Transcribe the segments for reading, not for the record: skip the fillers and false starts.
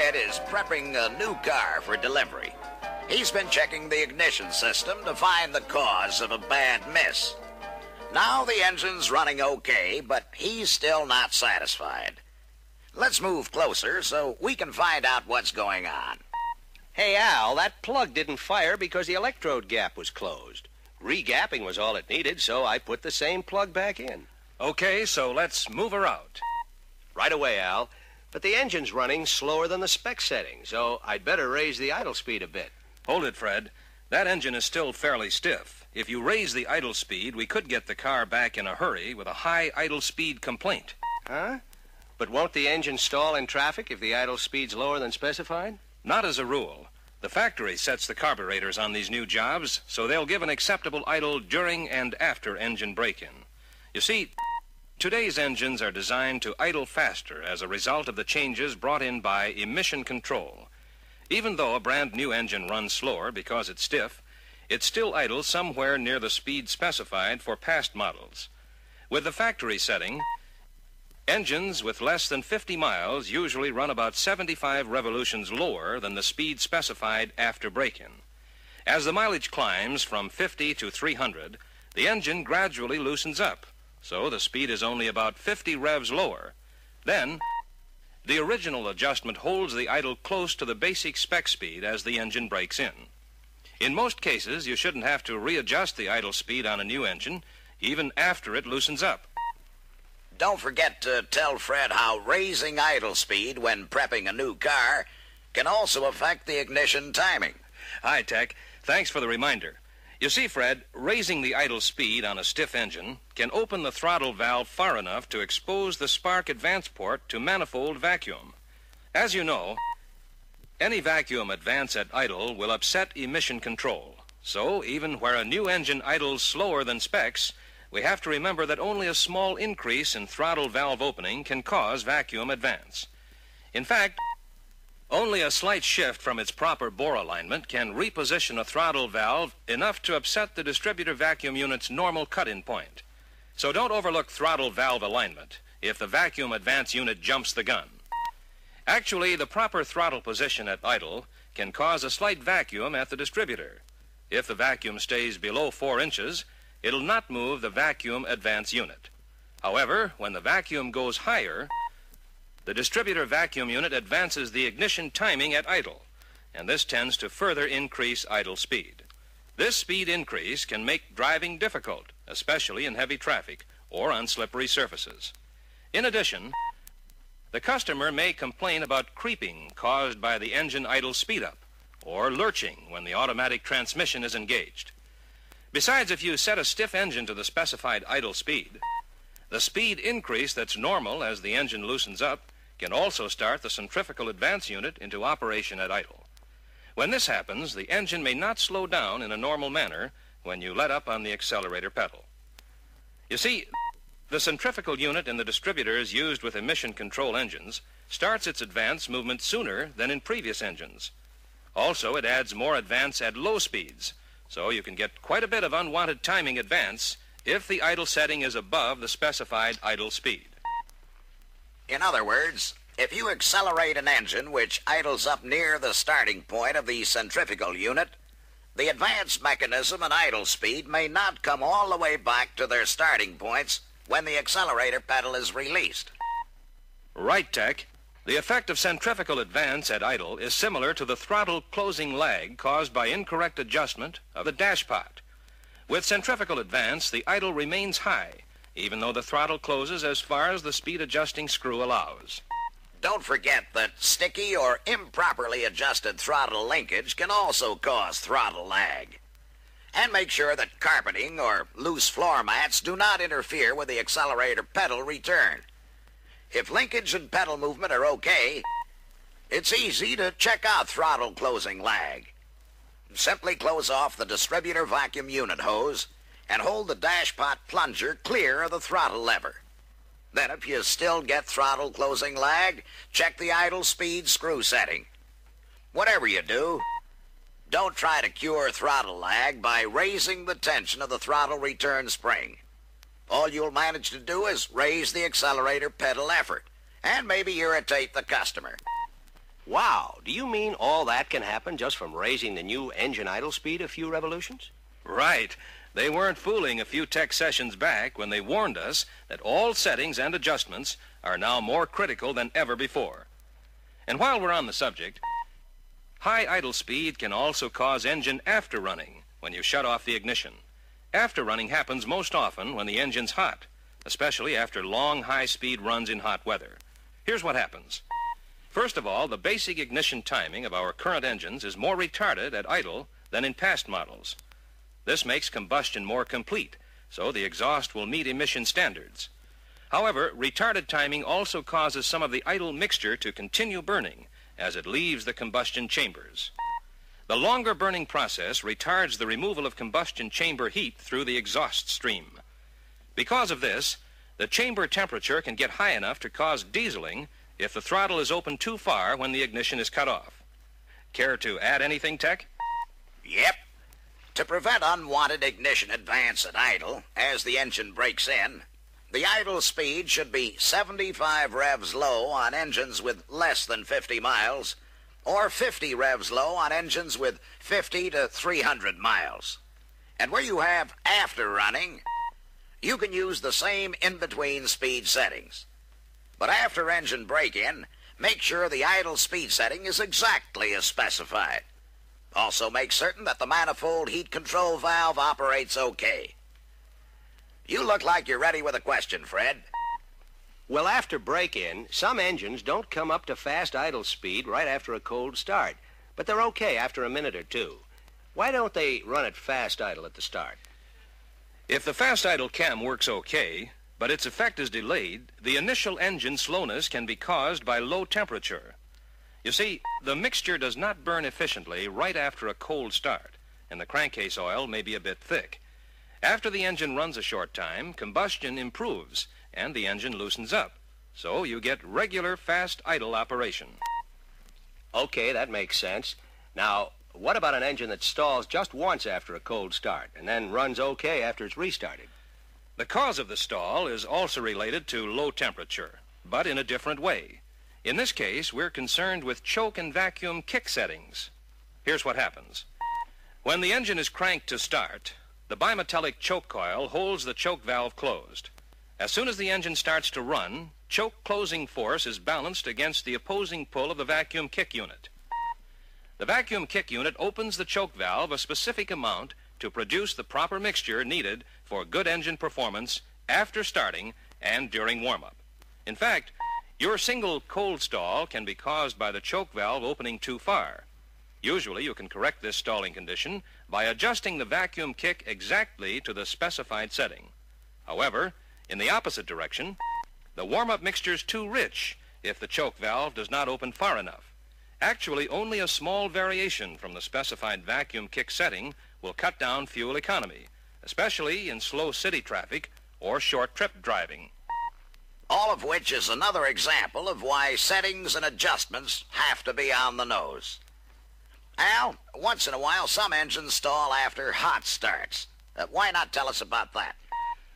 Fred is prepping a new car for delivery. He's been checking the ignition system to find the cause of a bad miss. Now the engine's running okay, but he's still not satisfied. Let's move closer so we can find out what's going on. Hey, Al, that plug didn't fire because the electrode gap was closed. Regapping was all it needed, so I put the same plug back in. Okay, so let's move her out. Right away, Al. But the engine's running slower than the spec setting, so I'd better raise the idle speed a bit. Hold it, Fred. That engine is still fairly stiff. If you raise the idle speed, we could get the car back in a hurry with a high idle speed complaint. Huh? But won't the engine stall in traffic if the idle speed's lower than specified? Not as a rule. The factory sets the carburetors on these new jobs, so they'll give an acceptable idle during and after engine break-in. You see, today's engines are designed to idle faster as a result of the changes brought in by emission control. Even though a brand new engine runs slower because it's stiff, it still idles somewhere near the speed specified for past models. With the factory setting, engines with less than 50 miles usually run about 75 revolutions lower than the speed specified after break-in. As the mileage climbs from 50 to 300, the engine gradually loosens up, so the speed is only about 50 revs lower. Then, the original adjustment holds the idle close to the basic spec speed as the engine breaks in. In most cases, you shouldn't have to readjust the idle speed on a new engine, even after it loosens up. Don't forget to tell Fred how raising idle speed when prepping a new car can also affect the ignition timing. Hi, Tech. Thanks for the reminder. You see, Fred, raising the idle speed on a stiff engine can open the throttle valve far enough to expose the spark advance port to manifold vacuum. As you know, any vacuum advance at idle will upset emission control. So, even where a new engine idles slower than specs, we have to remember that only a small increase in throttle valve opening can cause vacuum advance. In fact, only a slight shift from its proper bore alignment can reposition a throttle valve enough to upset the distributor vacuum unit's normal cut-in point. So don't overlook throttle valve alignment if the vacuum advance unit jumps the gun. Actually, the proper throttle position at idle can cause a slight vacuum at the distributor. If the vacuum stays below 4 inches, it'll not move the vacuum advance unit. However, when the vacuum goes higher, the distributor vacuum unit advances the ignition timing at idle, and this tends to further increase idle speed. This speed increase can make driving difficult, especially in heavy traffic or on slippery surfaces. In addition, the customer may complain about creeping caused by the engine idle speed-up or lurching when the automatic transmission is engaged. Besides, if you set a stiff engine to the specified idle speed, the speed increase that's normal as the engine loosens up can also start the centrifugal advance unit into operation at idle. When this happens, the engine may not slow down in a normal manner when you let up on the accelerator pedal. You see, the centrifugal unit in the distributors used with emission control engines starts its advance movement sooner than in previous engines. Also, it adds more advance at low speeds, so you can get quite a bit of unwanted timing advance if the idle setting is above the specified idle speed. In other words, if you accelerate an engine which idles up near the starting point of the centrifugal unit, the advance mechanism and idle speed may not come all the way back to their starting points when the accelerator pedal is released. Right, Tech. The effect of centrifugal advance at idle is similar to the throttle closing lag caused by incorrect adjustment of the dashpot. With centrifugal advance, the idle remains high, even though the throttle closes as far as the speed adjusting screw allows. Don't forget that sticky or improperly adjusted throttle linkage can also cause throttle lag. And make sure that carpeting or loose floor mats do not interfere with the accelerator pedal return. If linkage and pedal movement are okay, it's easy to check out throttle closing lag. Simply close off the distributor vacuum unit hose and hold the dashpot plunger clear of the throttle lever. Then if you still get throttle closing lag, check the idle speed screw setting. Whatever you do, don't try to cure throttle lag by raising the tension of the throttle return spring. All you'll manage to do is raise the accelerator pedal effort and maybe irritate the customer. Wow, do you mean all that can happen just from raising the new engine idle speed a few revolutions? Right. They weren't fooling a few tech sessions back when they warned us that all settings and adjustments are now more critical than ever before. And while we're on the subject, high idle speed can also cause engine after-running when you shut off the ignition. After-running happens most often when the engine's hot, especially after long high-speed runs in hot weather. Here's what happens. First of all, the basic ignition timing of our current engines is more retarded at idle than in past models. This makes combustion more complete, so the exhaust will meet emission standards. However, retarded timing also causes some of the idle mixture to continue burning as it leaves the combustion chambers. The longer burning process retards the removal of combustion chamber heat through the exhaust stream. Because of this, the chamber temperature can get high enough to cause dieseling if the throttle is open too far when the ignition is cut off. Care to add anything, Tech? Yep. To prevent unwanted ignition advance at idle as the engine breaks in, the idle speed should be 75 revs low on engines with less than 50 miles, or 50 revs low on engines with 50 to 300 miles. And where you have after running, you can use the same in-between speed settings. But after engine break-in, make sure the idle speed setting is exactly as specified. Also make certain that the manifold heat control valve operates okay. You look like you're ready with a question, Fred. Well, after break-in, some engines don't come up to fast idle speed right after a cold start, but they're okay after a minute or two. Why don't they run at fast idle at the start? If the fast idle cam works okay, but its effect is delayed, the initial engine slowness can be caused by low temperature. You see, the mixture does not burn efficiently right after a cold start, and the crankcase oil may be a bit thick. After the engine runs a short time, combustion improves, and the engine loosens up, so you get regular fast idle operation. Okay, that makes sense. Now, what about an engine that stalls just once after a cold start and then runs okay after it's restarted? The cause of the stall is also related to low temperature, but in a different way. In this case, we're concerned with choke and vacuum kick settings. Here's what happens. When the engine is cranked to start, the bimetallic choke coil holds the choke valve closed. As soon as the engine starts to run, choke closing force is balanced against the opposing pull of the vacuum kick unit. The vacuum kick unit opens the choke valve a specific amount to produce the proper mixture needed for good engine performance after starting and during warm-up. In fact, your single cold stall can be caused by the choke valve opening too far. Usually you can correct this stalling condition by adjusting the vacuum kick exactly to the specified setting. However, in the opposite direction, the warm-up mixture is too rich if the choke valve does not open far enough. Actually, only a small variation from the specified vacuum kick setting will cut down fuel economy, especially in slow city traffic or short trip driving. All of which is another example of why settings and adjustments have to be on the nose. Al, once in a while some engines stall after hot starts. Why not tell us about that?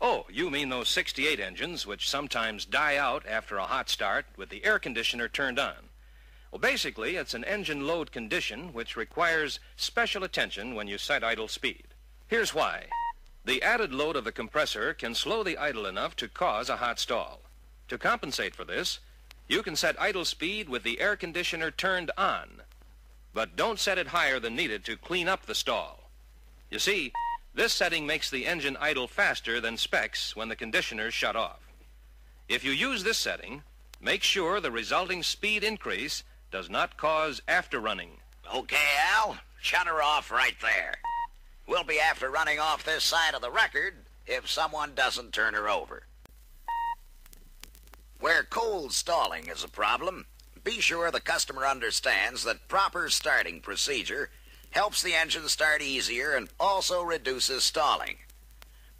Oh, you mean those 68 engines which sometimes die out after a hot start with the air conditioner turned on? Well, basically, it's an engine load condition which requires special attention when you set idle speed. Here's why. The added load of the compressor can slow the idle enough to cause a hot stall. To compensate for this, you can set idle speed with the air conditioner turned on, but don't set it higher than needed to clean up the stall. You see, this setting makes the engine idle faster than specs when the conditioner's shut off. If you use this setting, make sure the resulting speed increase does not cause after-running. Okay, Al, shut her off right there. We'll be after running off this side of the record if someone doesn't turn her over. Where cold stalling is a problem, be sure the customer understands that proper starting procedure helps the engine start easier and also reduces stalling.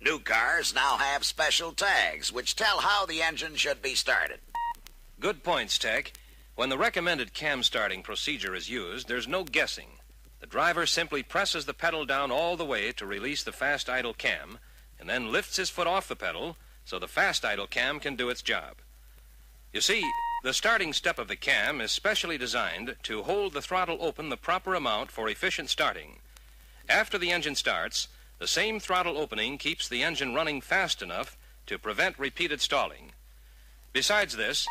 New cars now have special tags which tell how the engine should be started. Good points, Tech. When the recommended cam starting procedure is used, there's no guessing. The driver simply presses the pedal down all the way to release the fast idle cam, and then lifts his foot off the pedal so the fast idle cam can do its job. You see, The starting step of the cam is specially designed to hold the throttle open the proper amount for efficient starting. After the engine starts, the same throttle opening keeps the engine running fast enough to prevent repeated stalling. Besides this,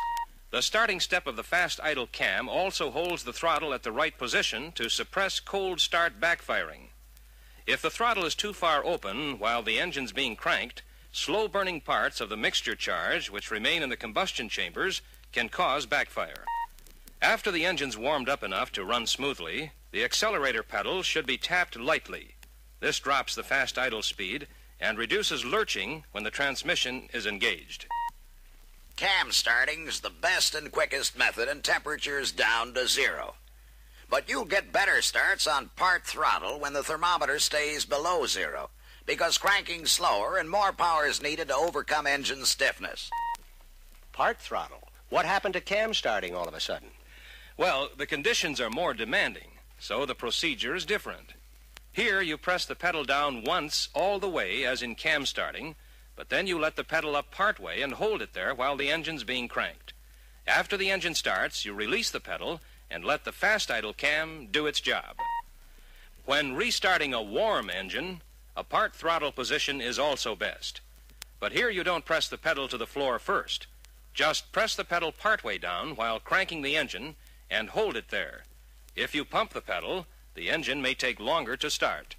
the starting step of the fast idle cam also holds the throttle at the right position to suppress cold start backfiring. If the throttle is too far open while the engine's being cranked, slow-burning parts of the mixture charge, which remain in the combustion chambers, can cause backfire. After the engine's warmed up enough to run smoothly, the accelerator pedal should be tapped lightly. This drops the fast idle speed and reduces lurching when the transmission is engaged. Cam starting's the best and quickest method in temperatures down to 0. But you'll get better starts on part throttle when the thermometer stays below 0, because cranking's slower and more power is needed to overcome engine stiffness. Part throttle? What happened to cam starting all of a sudden? Well, the conditions are more demanding, so the procedure is different. Here, you press the pedal down once all the way, as in cam starting, but then you let the pedal up partway and hold it there while the engine's being cranked. After the engine starts, you release the pedal and let the fast idle cam do its job. When restarting a warm engine, a part throttle position is also best. But here you don't press the pedal to the floor first. Just press the pedal partway down while cranking the engine and hold it there. If you pump the pedal, the engine may take longer to start.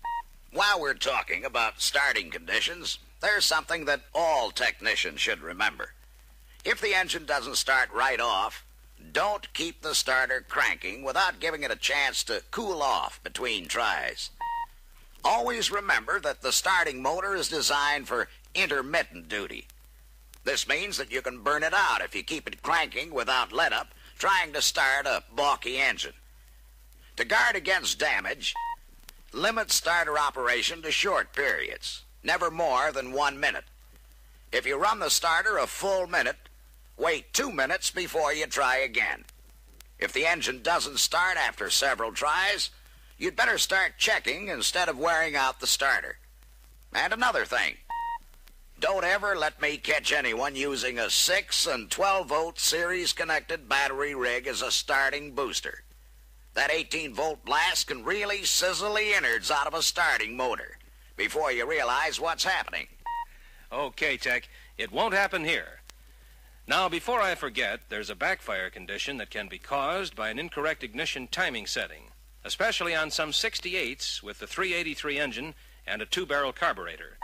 While we're talking about starting conditions, there's something that all technicians should remember. If the engine doesn't start right off, don't keep the starter cranking without giving it a chance to cool off between tries. Always remember that the starting motor is designed for intermittent duty. This means that you can burn it out if you keep it cranking without let-up, trying to start a balky engine. To guard against damage, limit starter operation to short periods, never more than 1 minute. If you run the starter a full minute, wait 2 minutes before you try again. If the engine doesn't start after several tries, you'd better start checking instead of wearing out the starter. And another thing, don't ever let me catch anyone using a 6 and 12-volt series-connected battery rig as a starting booster. That 18-volt blast can really sizzle the innards out of a starting motor before you realize what's happening. Okay, Tech, it won't happen here. Now, before I forget, there's a backfire condition that can be caused by an incorrect ignition timing setting, especially on some 68s with the 383 engine and a 2-barrel carburetor.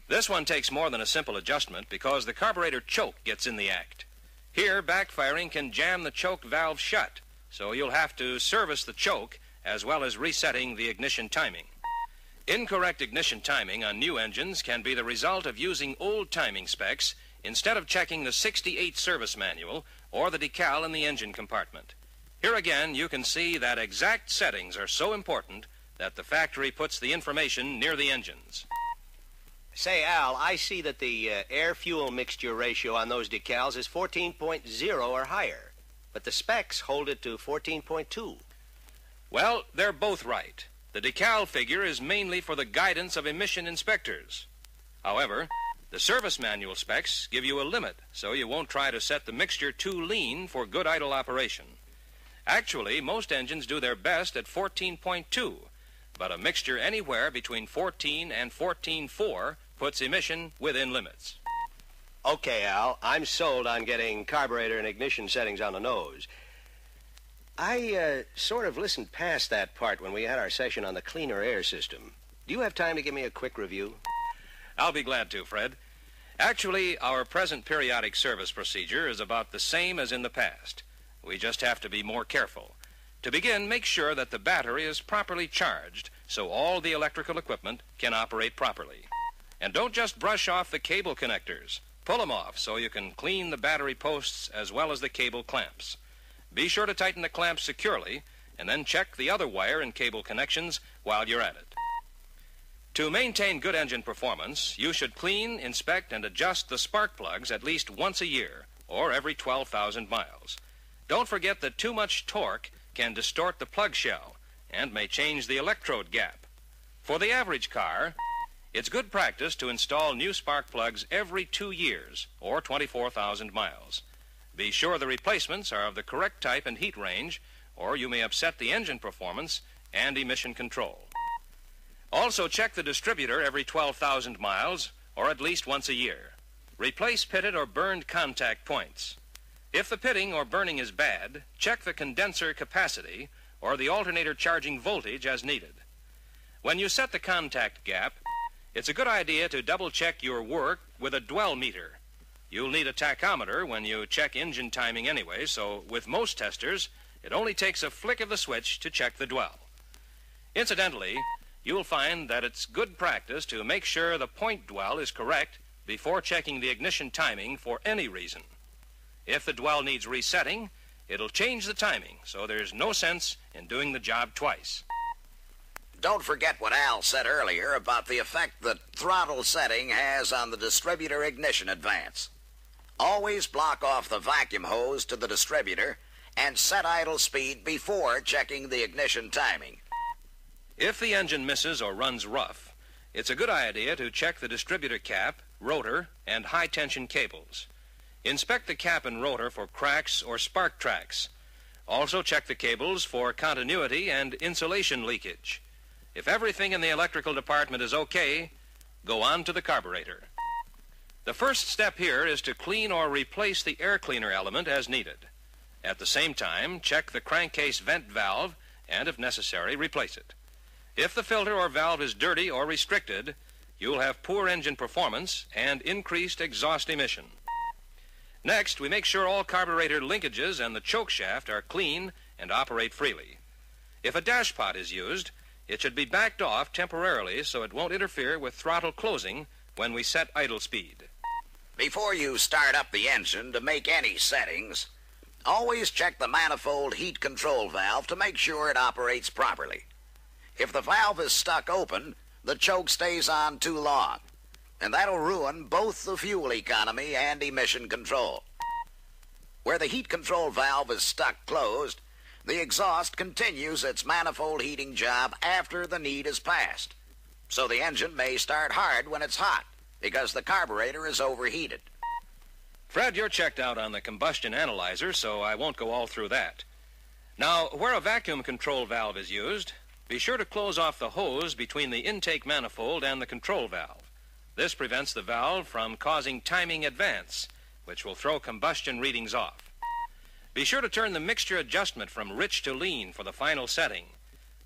This one takes more than a simple adjustment because the carburetor choke gets in the act. Here, backfiring can jam the choke valve shut, so you'll have to service the choke as well as resetting the ignition timing. Incorrect ignition timing on new engines can be the result of using old timing specs instead of checking the 68 service manual or the decal in the engine compartment. Here again, you can see that exact settings are so important that the factory puts the information near the engines. Say, Al, I see that the air-fuel mixture ratio on those decals is 14.0 or higher, but the specs hold it to 14.2. Well, they're both right. The decal figure is mainly for the guidance of emission inspectors. However, the service manual specs give you a limit, so you won't try to set the mixture too lean for good idle operation. Actually, most engines do their best at 14.2, but a mixture anywhere between 14 and 14.4 puts emission within limits. Okay, Al, I'm sold on getting carburetor and ignition settings on the nose. I sort of listened past that part when we had our session on the cleaner air system. Do you have time to give me a quick review? I'll be glad to, Fred. Actually, our present periodic service procedure is about the same as in the past. We just have to be more careful. To begin, make sure that the battery is properly charged so all the electrical equipment can operate properly. And don't just brush off the cable connectors. Pull them off so you can clean the battery posts as well as the cable clamps. Be sure to tighten the clamps securely and then check the other wire and cable connections while you're at it. To maintain good engine performance, you should clean, inspect, and adjust the spark plugs at least once a year or every 12,000 miles. Don't forget that too much torque can distort the plug shell and may change the electrode gap. For the average car, it's good practice to install new spark plugs every 2 years or 24,000 miles. Be sure the replacements are of the correct type and heat range, or you may upset the engine performance and emission control. Also, check the distributor every 12,000 miles, or at least once a year. Replace pitted or burned contact points. If the pitting or burning is bad, check the condenser capacity or the alternator charging voltage as needed. When you set the contact gap, it's a good idea to double-check your work with a dwell meter. You'll need a tachometer when you check engine timing anyway, so with most testers, it only takes a flick of the switch to check the dwell. Incidentally, you'll find that it's good practice to make sure the point dwell is correct before checking the ignition timing for any reason. If the dwell needs resetting, it'll change the timing, so there's no sense in doing the job twice. Don't forget what Al said earlier about the effect that throttle setting has on the distributor ignition advance. Always block off the vacuum hose to the distributor and set idle speed before checking the ignition timing. If the engine misses or runs rough, it's a good idea to check the distributor cap, rotor, and high-tension cables. Inspect the cap and rotor for cracks or spark tracks. Also check the cables for continuity and insulation leakage. If everything in the electrical department is okay, go on to the carburetor. The first step here is to clean or replace the air cleaner element as needed. At the same time, check the crankcase vent valve and, if necessary, replace it. If the filter or valve is dirty or restricted, you'll have poor engine performance and increased exhaust emission. Next, we make sure all carburetor linkages and the choke shaft are clean and operate freely. If a dashpot is used, it should be backed off temporarily so it won't interfere with throttle closing when we set idle speed. Before you start up the engine to make any settings, always check the manifold heat control valve to make sure it operates properly. If the valve is stuck open, the choke stays on too long, and that'll ruin both the fuel economy and emission control. Where the heat control valve is stuck closed, the exhaust continues its manifold heating job after the need is passed. So the engine may start hard when it's hot, because the carburetor is overheated. Fred, you're checked out on the combustion analyzer, so I won't go all through that. Now, where a vacuum control valve is used, be sure to close off the hose between the intake manifold and the control valve. This prevents the valve from causing timing advance, which will throw combustion readings off. Be sure to turn the mixture adjustment from rich to lean for the final setting.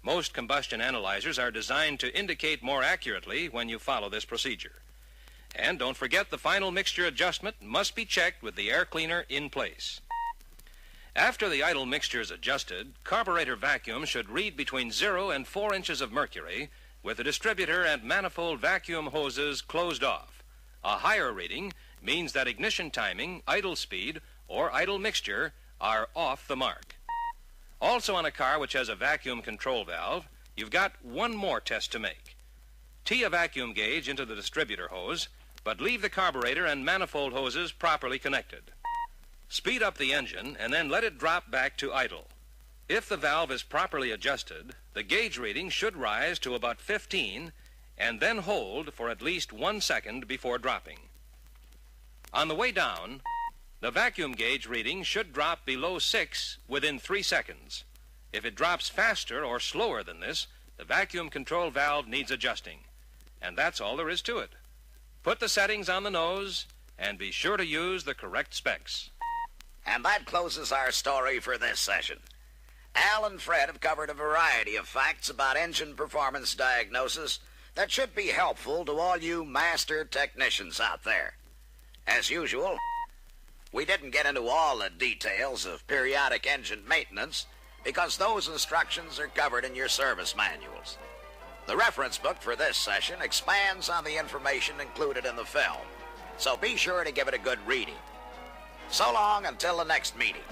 Most combustion analyzers are designed to indicate more accurately when you follow this procedure. And don't forget the final mixture adjustment must be checked with the air cleaner in place. After the idle mixture is adjusted, carburetor vacuum should read between 0 and 4 inches of mercury with the distributor and manifold vacuum hoses closed off. A higher reading means that ignition timing, idle speed, or idle mixture are off the mark. Also on a car which has a vacuum control valve, you've got one more test to make. Tee a vacuum gauge into the distributor hose, but leave the carburetor and manifold hoses properly connected. Speed up the engine and then let it drop back to idle. If the valve is properly adjusted, the gauge reading should rise to about 15 and then hold for at least 1 second before dropping. On the way down, the vacuum gauge reading should drop below 6 within 3 seconds. If it drops faster or slower than this, the vacuum control valve needs adjusting. And that's all there is to it. Put the settings on the nose and be sure to use the correct specs. And that closes our story for this session. Al and Fred have covered a variety of facts about engine performance diagnosis that should be helpful to all you master technicians out there. As usual, we didn't get into all the details of periodic engine maintenance because those instructions are covered in your service manuals. The reference book for this session expands on the information included in the film, so be sure to give it a good reading. So long until the next meeting.